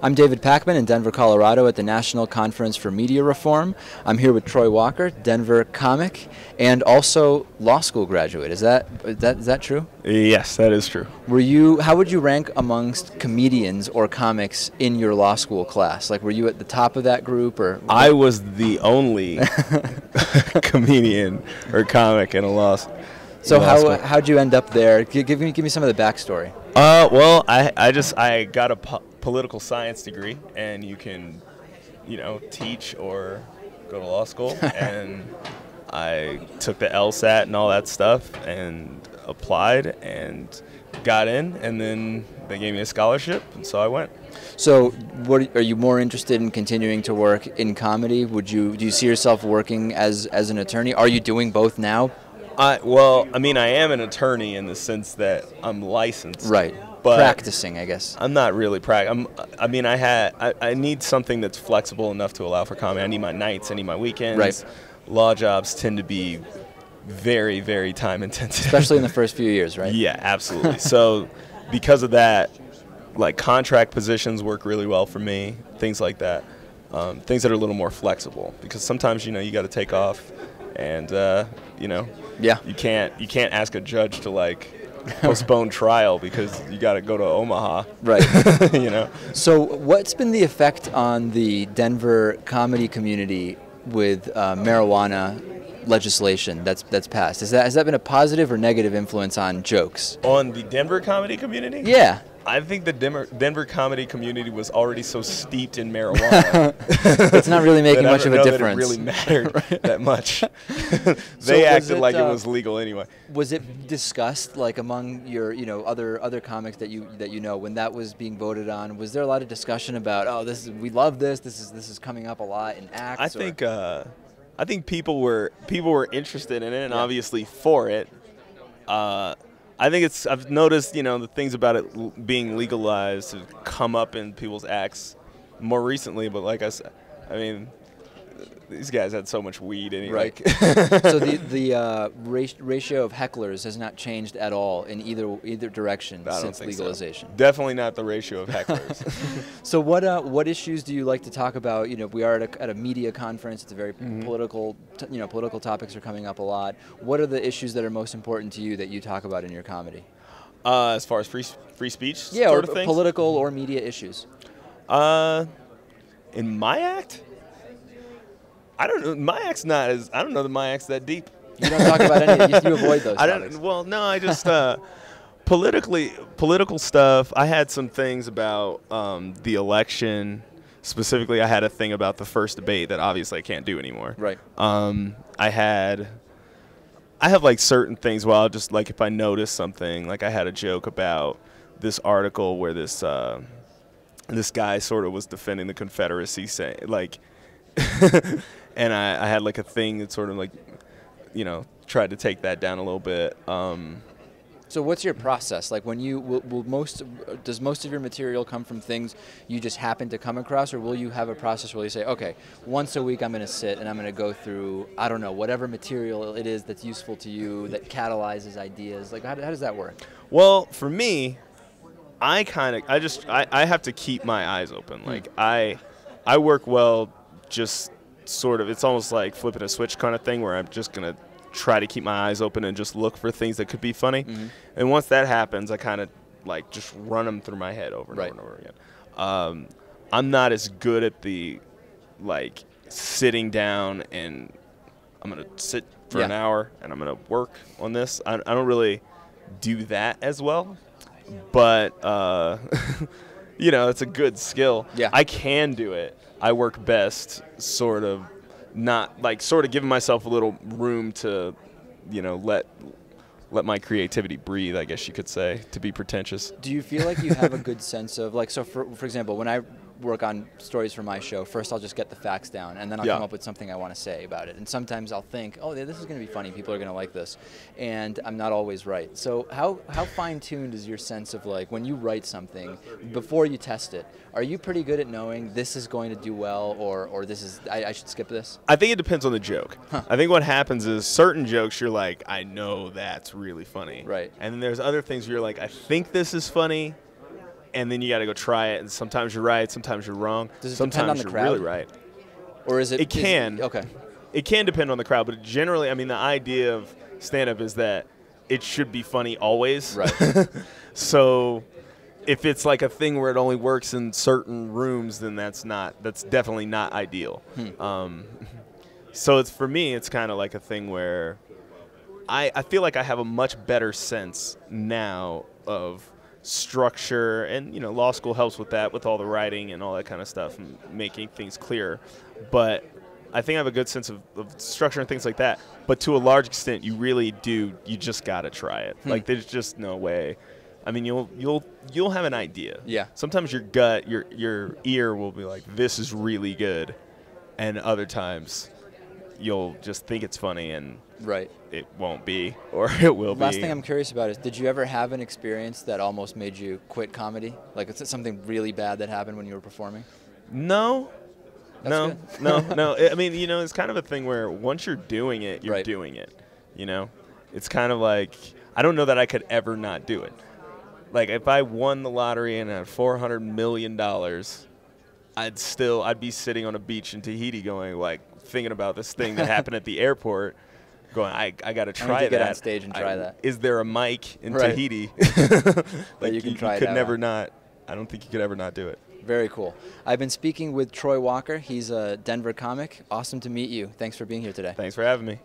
I'm David Pakman in Denver, Colorado at the National Conference for Media Reform. I'm here with Troy Walker, Denver comic, and also law school graduate. Is that true? Yes, that is true. How would you rank amongst comedians or comics in your law school class? Like, were you at the top of that group, or? I was the only comedian or comic in a law school. So how'd you end up there? Give me some of the backstory. Well, I got a political science degree, and you can, teach or go to law school. And I took the LSAT and all that stuff and applied and got in, and then they gave me a scholarship, and so I went. So, are you more interested in continuing to work in comedy? Do you see yourself working as an attorney? Are you doing both now? I am an attorney in the sense that I'm licensed. Right. But practicing, I guess. I'm not really practicing. I need something that's flexible enough to allow for comedy. I need my nights, I need my weekends. Right. Law jobs tend to be very, very time intensive. Especially in the first few years, right? Yeah, absolutely. So because of that, like, contract positions work really well for me, things like that. Things that are a little more flexible, because sometimes, you got to take off, and yeah, you can't ask a judge to postpone trial because you got to go to Omaha. Right. So what's been the effect on the Denver comedy community with marijuana legislation that's passed? Has that been a positive or negative influence on jokes? On the Denver comedy community? Yeah. I think the Denver comedy community was already so steeped in marijuana. It's not really making much of a difference. That it really mattered that much. They acted like it was legal anyway. Was it discussed, among your other comics that you know, when that was being voted on? Was there a lot of discussion about, we love this. This is coming up a lot in acts? I think people were interested in it, and obviously for it. I've noticed, the things about it being legalized have come up in people's acts more recently, but like I said, these guys had so much weed anyway. Right. So the ratio of hecklers has not changed at all in either direction since legalization. So. Definitely not the ratio of hecklers. So what issues do you like to talk about? We are at a media conference. It's a very political. Political topics are coming up a lot. What are the issues that are most important to you that you talk about in your comedy? As far as free speech, sort of things? Political or media issues. In my act. I don't know. I don't know that my act's that deep. You don't talk about any. You avoid those topics. I just political stuff. I had some things about the election. Specifically, I had a thing about the first debate that obviously I can't do anymore. Right. I have certain things. Well, just if I notice something, I had a joke about this article where this guy sort of was defending the Confederacy, saying and I had a thing that sort of tried to take that down a little bit. So what's your process? When does most of your material come from things you just happen to come across, or will you have a process where you say, okay, once a week I'm going to sit and I'm going to go through, I don't know, whatever material it is that's useful to you, that catalyzes ideas? How does that work? Well, for me, I have to keep my eyes open. I work well just sort of, it's almost like flipping a switch kind of thing, where I'm just going to try to keep my eyes open and just look for things that could be funny. Mm-hmm. And once that happens, I kind of just run them through my head over and over and over again. I'm not as good at the sitting down and I'm going to sit for an hour and I'm going to work on this. I don't really do that as well, but it's a good skill. Yeah. I can do it. I work best sort of giving myself a little room to, let my creativity breathe, I guess you could say, to be pretentious. Do you feel like you have a good sense of, for example, when I work on stories for my show, first I'll just get the facts down, and then I'll come up with something I want to say about it. And sometimes I'll think, oh, this is going to be funny, people are going to like this, and I'm not always right. So how fine-tuned is your sense of, when you write something, before you test it, are you pretty good at knowing this is going to do well, or this is, I should skip this? I think it depends on the joke. Huh. I think what happens is certain jokes you're like, I know that's really funny. Right. And then there's other things where you're like, I think this is funny, and then you got to go try it, and sometimes you're right, sometimes you're wrong. Does it sometimes depend on the you're crowd? really right. Or is it? It can. Okay. It can depend on the crowd, but generally, I mean, the idea of stand-up is that it should be funny always. Right. So if it's like a thing where it only works in certain rooms, then that's definitely not ideal. So for me, it's kind of like a thing where I feel like I have a much better sense now of structure, and law school helps with that, with all the writing and all that kind of stuff, and making things clearer. But I think I have a good sense of structure and things like that. But to a large extent, you really do. You just gotta try it. Like there's just no way. I mean, you'll have an idea. Yeah. Sometimes your gut, your ear will be like, this is really good, and other times you'll just think it's funny and right. it won't be, or it will be. Last thing I'm curious about is, did you ever have an experience that almost made you quit comedy? Like, is it something really bad that happened when you were performing? No. That's No, good. no. I mean, it's kind of a thing where once you're doing it, you're right. doing it. It's kind of like, I don't know that I could ever not do it. Like, if I won the lottery and had $400 million, I'd be sitting on a beach in Tahiti going, like, thinking about this thing that happened at the airport, going, I got to try that. Get on stage and try that. Is there a mic in right. Tahiti? Like you can try you it could out. never not. I don't think you could ever not do it. Very cool. I've been speaking with Troy Walker. He's a Denver comic. Awesome to meet you. Thanks for being here today. Thanks for having me.